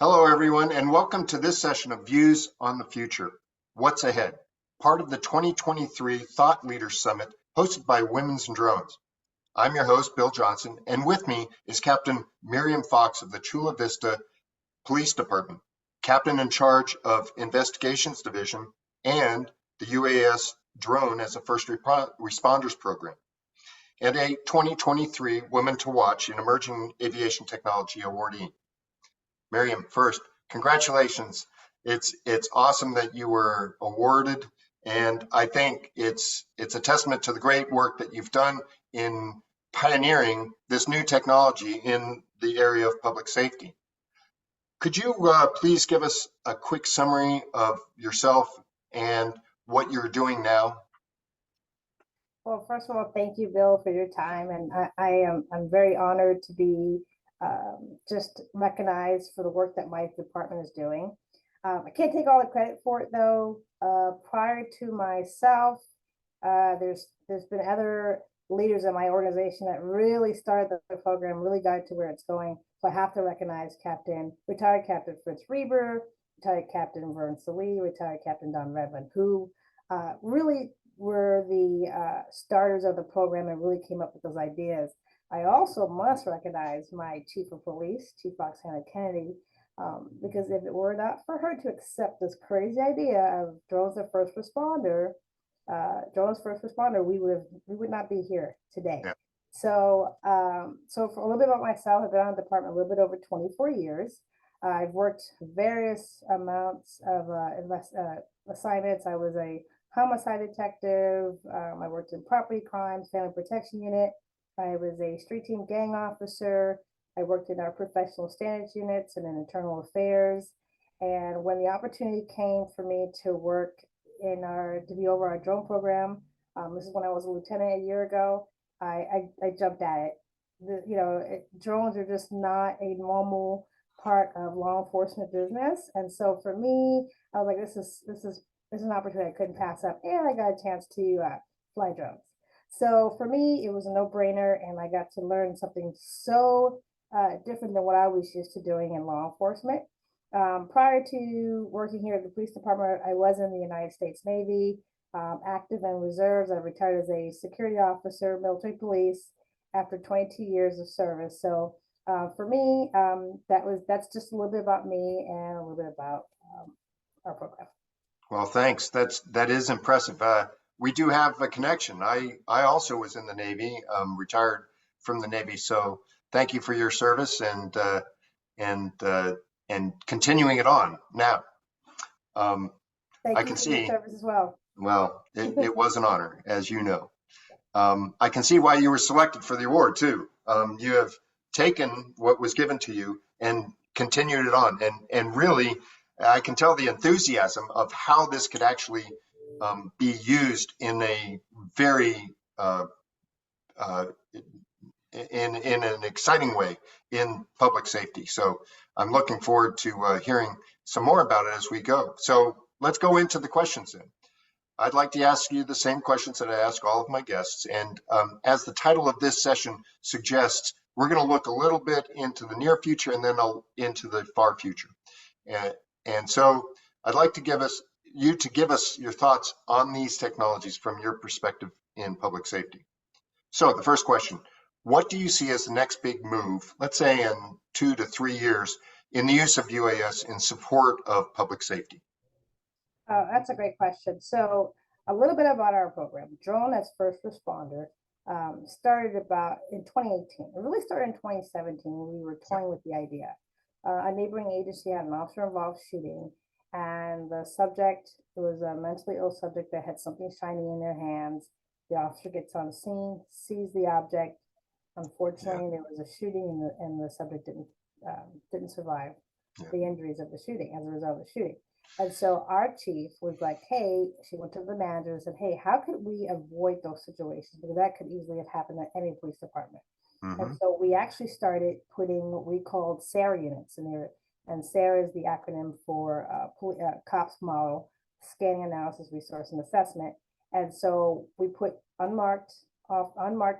Hello, everyone, and welcome to this session of Views on the Future, What's Ahead, part of the 2023 Thought Leaders Summit hosted by Women's and Drones. I'm your host, Bill Johnson, and with me is Captain Miriam Foxx of the Chula Vista Police Department, Captain in charge of Investigations Division and the UAS drone as a first responders program, and a 2023 Women to Watch in Emerging Aviation Technology awardee. Miriam, first, congratulations. It's awesome that you were awarded, and I think it's a testament to the great work that you've done in pioneering this new technology in the area of public safety. Could you please give us a quick summary of yourself and what you're doing now? Well, first of all, thank you, Bill, for your time, and I'm very honored to be just recognized for the work that my department is doing. I can't take all the credit for it though. Prior to myself, there's been other leaders in my organization that really started the program, really got it to where it's going. So I have to recognize retired Captain Fritz Reber, retired Captain Vern Salee, retired Captain Don Redmond, who really were the starters of the program and really came up with those ideas. I also must recognize my Chief of Police, Chief Roxana Kennedy, because if it were not for her to accept this crazy idea of drones as first responder, we would not be here today. Yeah. So for a little bit about myself, I've been on the department a little bit over 24 years. I've worked various amounts of assignments. I was a homicide detective. I worked in property crimes, family protection unit. I was a street team gang officer. I worked in our professional standards units and in internal affairs. And when the opportunity came for me to work to be over our drone program, this is when I was a lieutenant a year ago, I jumped at it. Drones are just not a normal part of law enforcement business. And so for me, I was like, this is an opportunity I couldn't pass up. And I got a chance to fly drones. So for me, it was a no-brainer, and I got to learn something so different than what I was used to doing in law enforcement. Prior to working here at the police department, I was in the United States Navy, active and reserves. I retired as a security officer, military police, after 22 years of service. So for me, that's just a little bit about me and a little bit about our program. Well, thanks. That is impressive. We do have a connection. I also was in the Navy, retired from the Navy. So thank you for your service and continuing it on now. I can see your service as well. Well, it was an honor, as you know. I can see why you were selected for the award too. You have taken what was given to you and continued it on, and really, I can tell the enthusiasm of how this could actually be used in a very in an exciting way in public safety. So I'm looking forward to hearing some more about it as we go. So let's go into the questions then. I'd like to ask you the same questions that I ask all of my guests. And as the title of this session suggests, we're going to look a little bit into the near future and then into the far future. And so I'd like to give us your thoughts on these technologies from your perspective in public safety. So the first question, what do you see as the next big move, let's say in 2 to 3 years, in the use of UAS in support of public safety? That's a great question. So a little bit about our program. Drone as first responder started about in 2018. It really started in 2017 when we were toying with the idea. A neighboring agency had an officer-involved shooting, and the subject was a mentally ill subject that had something shiny in their hands. The officer gets on scene, sees the object. Unfortunately, there was a shooting, and the subject didn't survive the injuries of the shooting as a result of the shooting. And so our chief was like, hey, she went to the manager and said, hey, how could we avoid those situations? Because that could easily have happened at any police department. Mm-hmm. And so we actually started putting what we called SARA units in there. And SARA is the acronym for COPS model, scanning, analysis, resource, and assessment. And so we put unmarked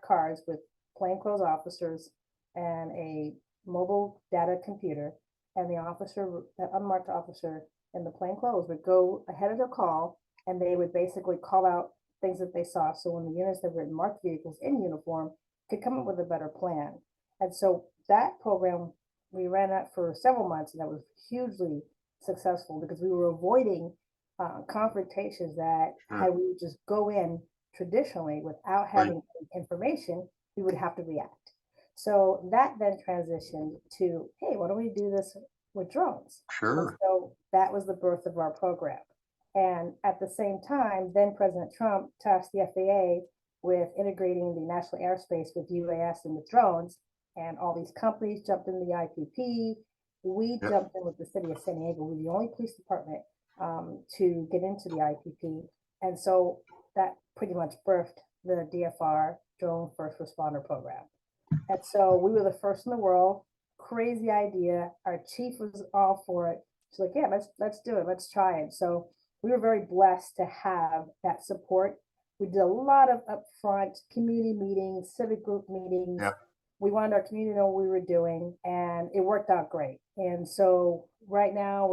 cars with plainclothes officers and a mobile data computer. and the unmarked officer in the plain clothes would go ahead of the call, and they would basically call out things that they saw. So when the units that were in marked vehicles in uniform could come up with a better plan. And so that program, we ran that for several months, and that was hugely successful because we were avoiding confrontations that had we just go in traditionally without having information, we would have to react. So that then transitioned to, hey, why don't we do this with drones? And so that was the birth of our program. And at the same time, then President Trump tasked the FAA with integrating the national airspace with UAS and with drones. And all these companies jumped in the IPP. We jumped in with the city of San Diego. We're the only police department to get into the IPP. And so that pretty much birthed the DFR Drone First Responder Program. And so we were the first in the world. Crazy idea. Our chief was all for it. She's like, yeah, let's do it. Let's try it. So we were very blessed to have that support. We did a lot of upfront community meetings, civic group meetings. We wanted our community to know what we were doing, and it worked out great. And so right now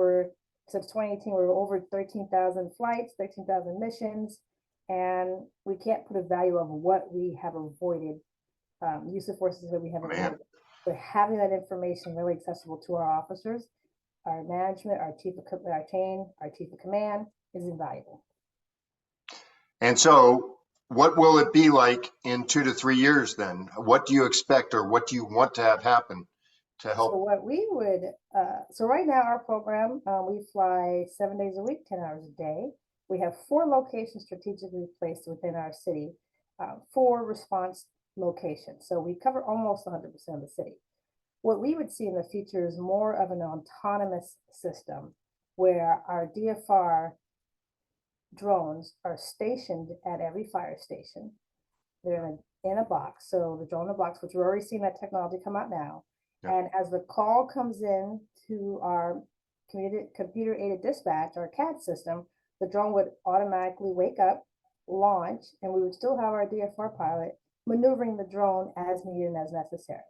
since 2018, we're over 13,000 flights, 13,000 missions, and we can't put a value of what we have avoided, use of forces that we have avoided. But having that information really accessible to our officers, our management, our chief of command is invaluable. And so what will it be like in 2 to 3 years then? What do you expect, or what do you want to have happen to help? So what we would, so right now our program, we fly 7 days a week, 10 hours a day. We have 4 locations strategically placed within our city, 4 response locations. So we cover almost 100% of the city. What we would see in the future is more of an autonomous system where our DFR drones are stationed at every fire station. They're in a box. So the drone in a box, which we're already seeing that technology come out now. And as the call comes in to our computer aided dispatch, our CAD system, the drone would automatically wake up, launch, and we would still have our DFR pilot maneuvering the drone as needed and as necessary.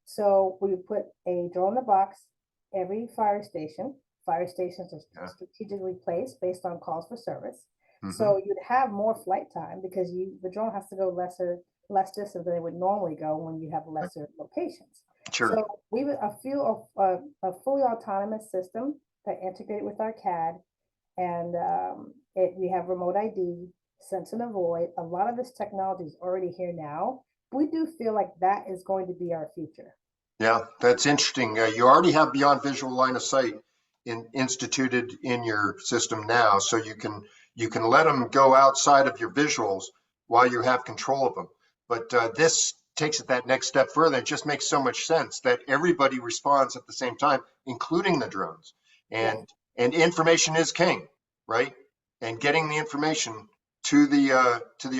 So we would put a drone in the box every fire station. Fire stations are strategically placed based on calls for service. So you'd have more flight time because the drone has to go less distance than it would normally go when you have lesser locations. So we would a fully autonomous system that integrated with our CAD, and we have remote ID, sense and avoid. A lot of this technology is already here now. We do feel like that is going to be our future. Yeah, that's interesting. You already have beyond visual line of sight instituted in your system now, so you can let them go outside of your visuals while you have control of them. But this takes it that next step further. It just makes so much sense that everybody responds at the same time, including the drones. And information is king, right? And getting the information to the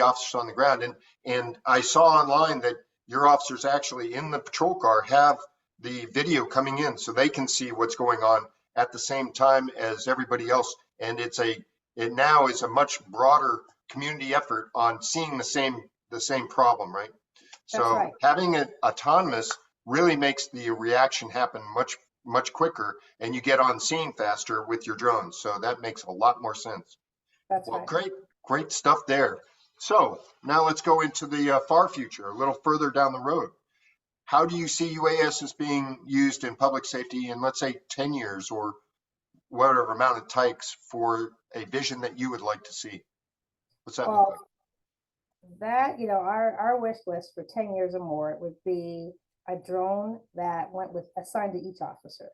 officers on the ground. And I saw online that your officers actually in the patrol car have the video coming in so they can see what's going on at the same time as everybody else. And it now is a much broader community effort on seeing the same problem, right? So having it autonomous really makes the reaction happen much quicker, and you get on scene faster with your drones. So that makes a lot more sense. Great stuff there. So now let's go into the far future, a little further down the road. How do you see UAS as being used in public safety in, let's say, 10 years or whatever amount it takes for a vision that you would like to see? What's that look like? That, our wish list for 10 years or more would be a drone that assigned to each officer.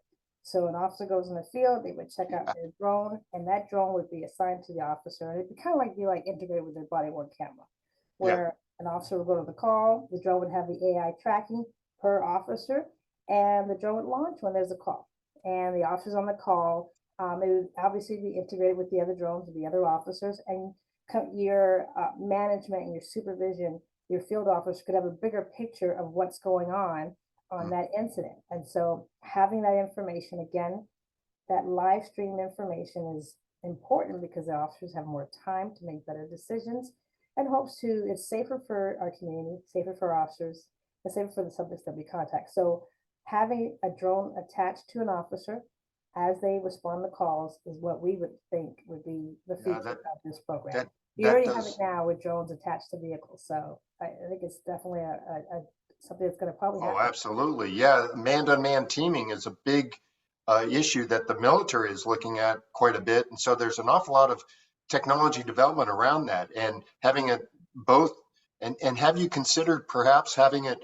So an officer goes in the field, they would check out their drone, and that drone would be assigned to the officer. And it'd be kind of like integrated with their body-worn camera, where an officer would go to the call, the drone would have the AI tracking per officer, and the drone would launch when there's a call. And the officers on the call, it would obviously be integrated with the other drones, with the other officers, and your management and your supervision, your field officers could have a bigger picture of what's going on that incident. And so having that information, again, that live stream information is important because the officers have more time to make better decisions, and it's safer for our community, safer for our officers, and safer for the subjects that we contact. So having a drone attached to an officer as they respond to calls is what we would think would be the future of this program. You already have it now with drones attached to vehicles. So I think it's definitely something that's going to probably happen. Oh, absolutely. Yeah. Man-to-man teaming is a big issue that the military is looking at quite a bit. And so there's an awful lot of technology development around that, and having it both. And have you considered perhaps having it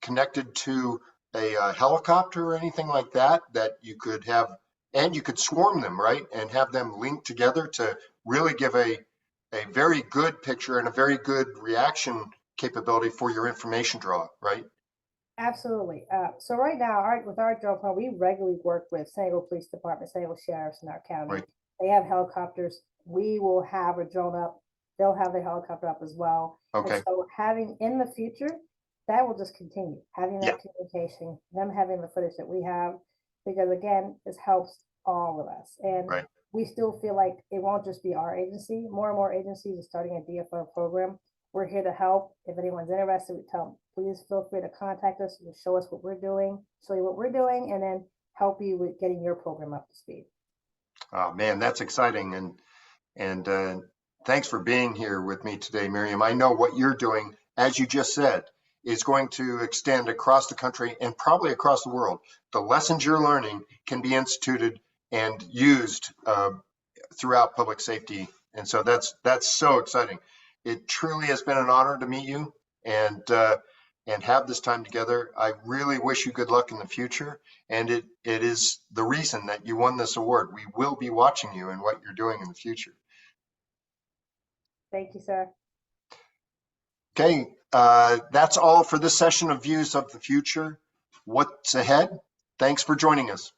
connected to a helicopter or anything like that, that you could have, and you could swarm them, right? And have them linked together to really give a very good picture and a very good reaction capability for your information draw, right? Absolutely. So right now, with our drone plan, we regularly work with San Diego Police Department, San Diego Sheriffs in our county. Right. They have helicopters. We will have a drone up. They'll have the helicopter up as well. Okay. And so having in the future, that will just continue. Having that communication, them having the footage that we have, because again, this helps all of us. And right. we still feel like it won't just be our agency. More and more agencies are starting a DFR program. We're here to help. If anyone's interested, we tell them, please feel free to contact us and show us what we're doing, show you what we're doing, and then help you with getting your program up to speed. Oh man, that's exciting. And thanks for being here with me today, Miriam. I know what you're doing, as you just said, is going to extend across the country and probably across the world. The lessons you're learning can be instituted and used throughout public safety. And so that's so exciting. It truly has been an honor to meet you and have this time together. I really wish you good luck in the future. And it is the reason that you won this award. We will be watching you and what you're doing in the future. Thank you, sir. Okay, that's all for this session of Views of the Future. What's ahead? Thanks for joining us.